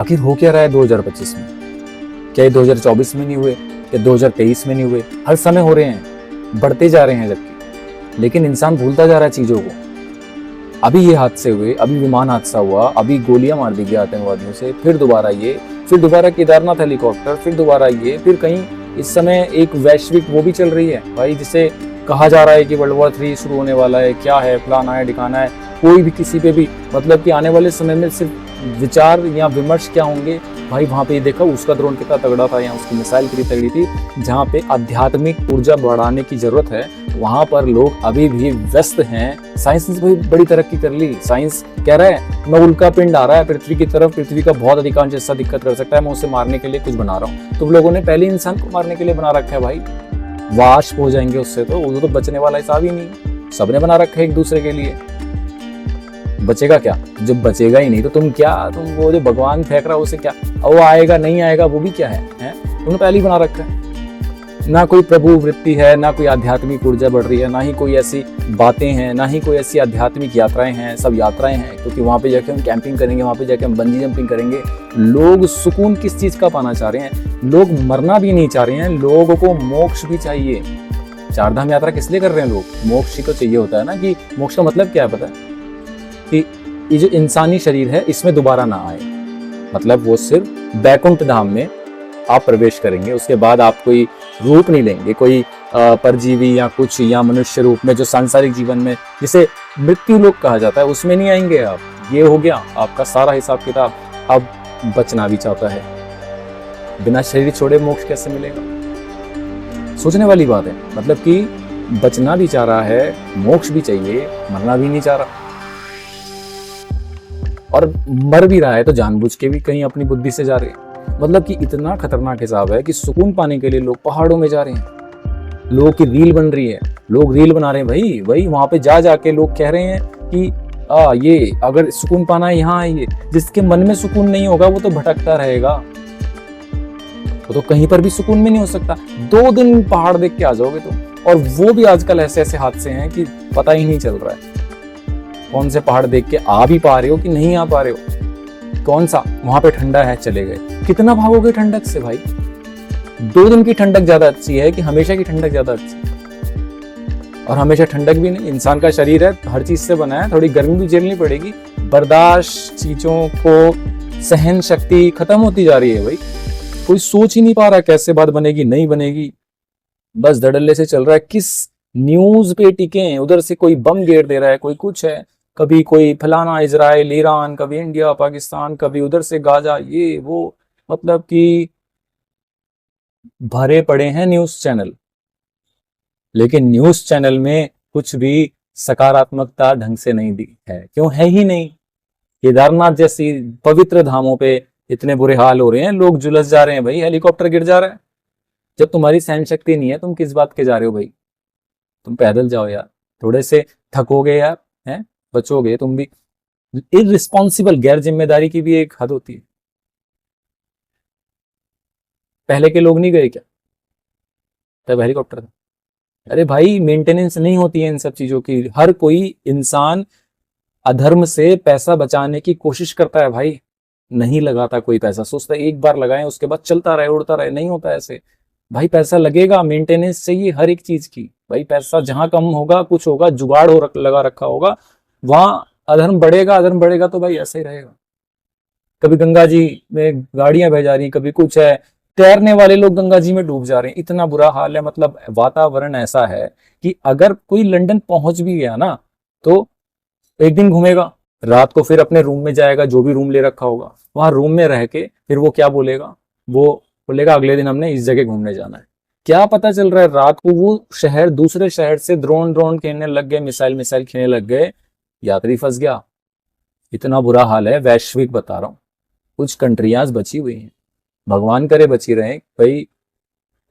आखिर हो क्या रहा है 2025 में? क्या ये 2024 में नहीं हुए या 2023 में नहीं हुए? हर समय हो रहे हैं, बढ़ते जा रहे हैं जबकि, लेकिन इंसान भूलता जा रहा है चीजों को। अभी ये हादसे हुए, अभी विमान हादसा हुआ, अभी गोलियां मार दी गई आतंकवादियों से, फिर दोबारा ये, फिर दोबारा केदारनाथ हेलीकॉप्टर, फिर दोबारा ये, फिर कहीं इस समय एक वैश्विक वो भी चल रही है भाई, जिसे कहा जा रहा है कि वर्ल्ड वॉर 3 शुरू होने वाला है, क्या है, फलाना है, ठिकाना है। कोई भी किसी पे भी मतलब कि आने वाले समय में सिर्फ विचार या विमर्श क्या होंगे भाई। वहां पे ये देखा उसका ड्रोन कितना तगड़ा था या उसकी मिसाइल कितनी तगड़ी थी। जहाँ पे आध्यात्मिक ऊर्जा बढ़ाने की जरूरत है वहां पर लोग अभी भी व्यस्त हैं। साइंस ने भी बड़ी तरक्की कर ली। साइंस कह रहा है मैं उल्का पिंड आ रहा है पृथ्वी की तरफ, पृथ्वी का बहुत अधिकांश हिस्सा दिक्कत कर सकता है, मैं उसे मारने के लिए कुछ बना रहा हूँ। तुम लोगों ने पहले इंसान को मारने के लिए बना रखा है भाई। वाष्प हो जाएंगे उससे, तो वो तो बचने वाला हिसाब ही नहीं। सबने बना रखा है एक दूसरे के लिए। बचेगा क्या? जब बचेगा ही नहीं तो तुम वो जो भगवान फेंक रहा है उसे क्या, वो आएगा नहीं आएगा वो भी क्या है? तुमने पहले ही बना रखा है। ना कोई प्रभु वृत्ति है, ना कोई आध्यात्मिक ऊर्जा बढ़ रही है, ना ही कोई ऐसी बातें हैं, ना ही कोई ऐसी आध्यात्मिक यात्राएं हैं। सब यात्राएं हैं, क्योंकि वहां पे जाके हम कैंपिंग करेंगे, वहां पे जाके हम बंजी जंपिंग करेंगे। लोग सुकून किस चीज का पाना चाह रहे हैं? लोग मरना भी नहीं चाह रहे हैं, लोगों को मोक्ष भी चाहिए। चारधाम यात्रा किस लिए कर रहे हैं लोग? मोक्ष ही तो चाहिए होता है ना। कि मोक्ष का मतलब क्या है पता है? कि ये जो इंसानी शरीर है इसमें दोबारा ना आए, मतलब वो सिर्फ बैकुंठ धाम में आप प्रवेश करेंगे। उसके बाद आप कोई रूप नहीं लेंगे, कोई परजीवी या कुछ या मनुष्य रूप में, जो सांसारिक जीवन में जिसे मृत्यु लोक कहा जाता है, उसमें नहीं आएंगे आप। ये हो गया आपका सारा हिसाब किताब। अब बचना भी चाहता है, बिना शरीर छोड़े मोक्ष कैसे मिलेगा? सोचने वाली बात है। मतलब कि बचना भी चाह रहा है, मोक्ष भी चाहिए, मरना भी नहीं चाह रहा, और मर भी रहा है तो जानबूझ के भी कहीं अपनी बुद्धि से जा रहे हैं। मतलब कि इतना खतरनाक हिसाब है कि सुकून पाने के लिए लोग पहाड़ों में जा रहे हैं। लोगों की रील बन रही है, लोग रील बना रहे हैं भाई। वही वहां पे जा जाके लोग कह रहे हैं कि ये अगर सुकून पाना है यहाँ आइए। जिसके मन में सुकून नहीं होगा वो तो भटकता रहेगा, वो तो कहीं पर भी सुकून में नहीं हो सकता। 2 दिन पहाड़ देख के आ जाओगे तुम। और वो भी आजकल ऐसे ऐसे हादसे हैं कि पता ही नहीं चल रहा है कौन से पहाड़ देख के आ भी पा रहे हो कि नहीं आ पा रहे हो। कौन सा वहां पे ठंडा है चले गए, कितना भागोगे ठंडक से भाई? 2 दिन की ठंडक ज्यादा अच्छी है कि हमेशा की ठंडक ज्यादा अच्छी है? और हमेशा ठंडक भी नहीं। इंसान का शरीर है, हर चीज से बना है, थोड़ी गर्मी भी झेलनी पड़ेगी। बर्दाश्त, चीजों को सहन शक्ति खत्म होती जा रही है भाई। कोई सोच ही नहीं पा रहा कैसे बात बनेगी नहीं बनेगी, बस धड़ल्ले से चल रहा है। किस न्यूज पे टिके हैं? उधर से कोई बम गेर दे रहा है, कोई कुछ है, कभी कोई फलाना इजराइल ईरान, कभी इंडिया पाकिस्तान, कभी उधर से गाजा, ये वो। मतलब कि भरे पड़े हैं न्यूज चैनल, लेकिन न्यूज चैनल में कुछ भी सकारात्मकता ढंग से नहीं दी है। क्यों? है ही नहीं। केदारनाथ जैसी पवित्र धामों पे इतने बुरे हाल हो रहे हैं, लोग झुलस जा रहे हैं भाई, हेलीकॉप्टर गिर जा रहा है। जब तुम्हारी सहन शक्ति नहीं है, तुम किस बात के जा रहे हो भाई? तुम पैदल जाओ यार, थोड़े से थकोगे यार, हैं, बचोगे तुम भी। इररिस्पॉन्सिबल, गैर जिम्मेदारी की भी एक हद होती है। पहले के लोग नहीं गए क्या? तब हेलीकॉप्टर था। अरे भाई मेंटेनेंस नहीं होती है इन सब चीजों की। हर कोई इंसान अधर्म से पैसा बचाने की कोशिश करता है भाई। नहीं लगाता कोई पैसा, सोचता है एक बार लगाएं उसके बाद चलता रहे उड़ता रहे। नहीं होता ऐसे भाई। पैसा लगेगा, मेंटेनेंस चाहिए हर एक चीज की भाई। पैसा जहां कम होगा, कुछ होगा, जुगाड़ लगा रखा होगा, वहां अधर्म बढ़ेगा। अधर्म बढ़ेगा तो भाई ऐसा ही रहेगा। कभी गंगा जी में गाड़ियां बह जा रही, कभी कुछ है, तैरने वाले लोग गंगा जी में डूब जा रहे हैं। इतना बुरा हाल है। मतलब वातावरण ऐसा है कि अगर कोई लंदन पहुंच भी गया ना तो एक दिन घूमेगा, रात को फिर अपने रूम में जाएगा, जो भी रूम ले रखा होगा वहां रूम में रह के फिर वो क्या बोलेगा? वो बोलेगा अगले दिन हमने इस जगह घूमने जाना है। क्या पता चल रहा है रात को वो शहर दूसरे शहर से ड्रोन खेलने लग गए, मिसाइल खेलने लग गए, यात्री फंस गया। इतना बुरा हाल है वैश्विक, बता रहा हूं। कुछ कंट्रियां बची हुई हैं, भगवान करे बची रहे भाई।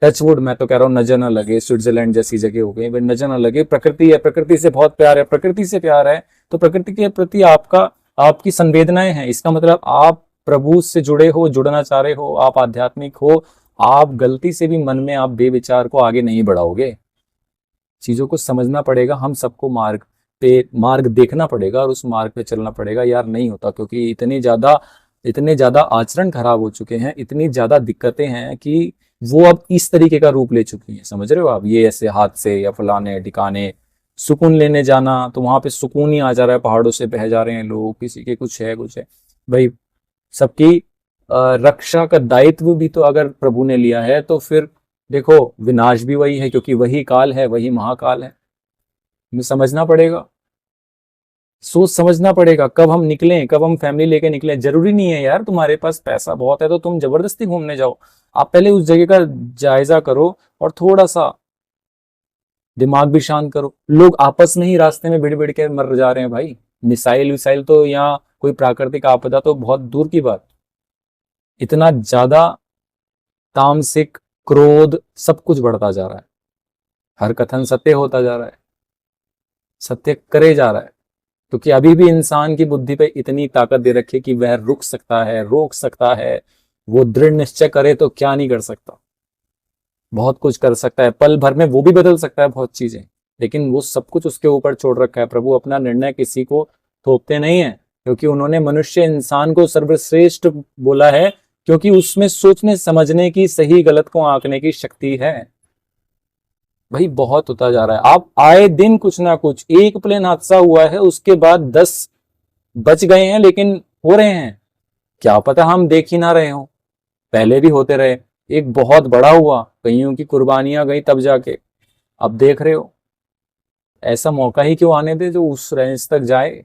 टचवुड, मैं तो कह रहा हूँ नजर ना लगे। स्विट्जरलैंड जैसी जगह हो गई भाई, नजर ना लगे। प्रकृति है, प्रकृति से बहुत प्यार है, प्रकृति से प्यार है तो प्रकृति के प्रति आपकी संवेदनाएं हैं। इसका मतलब आप प्रभु से जुड़े हो, जुड़ना चाह रहे हो, आप आध्यात्मिक हो। आप गलती से भी मन में आप बेविचार को आगे नहीं बढ़ाओगे। चीजों को समझना पड़ेगा। हम सबको मार्ग देखना पड़ेगा और उस मार्ग पे चलना पड़ेगा यार। नहीं होता, क्योंकि इतनी ज्यादा इतने ज्यादा आचरण खराब हो चुके हैं, इतनी ज्यादा दिक्कतें हैं कि वो अब इस तरीके का रूप ले चुकी हैं। समझ रहे हो आप? ये ऐसे हादसे या फलाने ठिकाने, सुकून लेने जाना तो वहां पे सुकून ही आ जा रहा है, पहाड़ों से बह जा रहे हैं लोग, किसी के कुछ है भाई। सबकी रक्षा का दायित्व भी तो अगर प्रभु ने लिया है तो फिर देखो विनाश भी वही है, क्योंकि वही काल है, वही महाकाल है। हमें समझना पड़ेगा, सोच समझना पड़ेगा कब हम निकलें, कब हम फैमिली लेके निकलें। जरूरी नहीं है यार तुम्हारे पास पैसा बहुत है तो तुम जबरदस्ती घूमने जाओ। आप पहले उस जगह का जायजा करो और थोड़ा सा दिमाग भी शांत करो। लोग आपस में ही रास्ते में भिड़ भिड़ के मर जा रहे हैं भाई। मिसाइल विसाइल तो, या कोई प्राकृतिक आपदा तो बहुत दूर की बात। इतना ज्यादा तामसिक, क्रोध, सब कुछ बढ़ता जा रहा है। हर कथन सत्य होता जा रहा है, सत्य करे जा रहा है, क्योंकि अभी भी इंसान की बुद्धि पे इतनी ताकत दे रखी है कि वह रुक सकता है, रोक सकता है। वो दृढ़ निश्चय करे तो क्या नहीं कर सकता, बहुत कुछ कर सकता है। पल भर में वो भी बदल सकता है बहुत चीजें, लेकिन वो सब कुछ उसके ऊपर छोड़ रखा है। प्रभु अपना निर्णय किसी को थोपते नहीं है, क्योंकि उन्होंने मनुष्य इंसान को सर्वश्रेष्ठ बोला है, क्योंकि उसमें सोचने समझने की, सही गलत को आंकने की शक्ति है। भाई बहुत होता जा रहा है। आप आए दिन कुछ ना कुछ, एक प्लेन हादसा हुआ है उसके बाद 10 बच गए हैं, लेकिन हो रहे हैं, क्या पता हम देख ही ना रहे हो, पहले भी होते रहे। एक बहुत बड़ा हुआ, कईयों की कुर्बानियां गई तब जाके, अब देख रहे हो। ऐसा मौका ही क्यों आने दे जो उस रेंज तक जाए।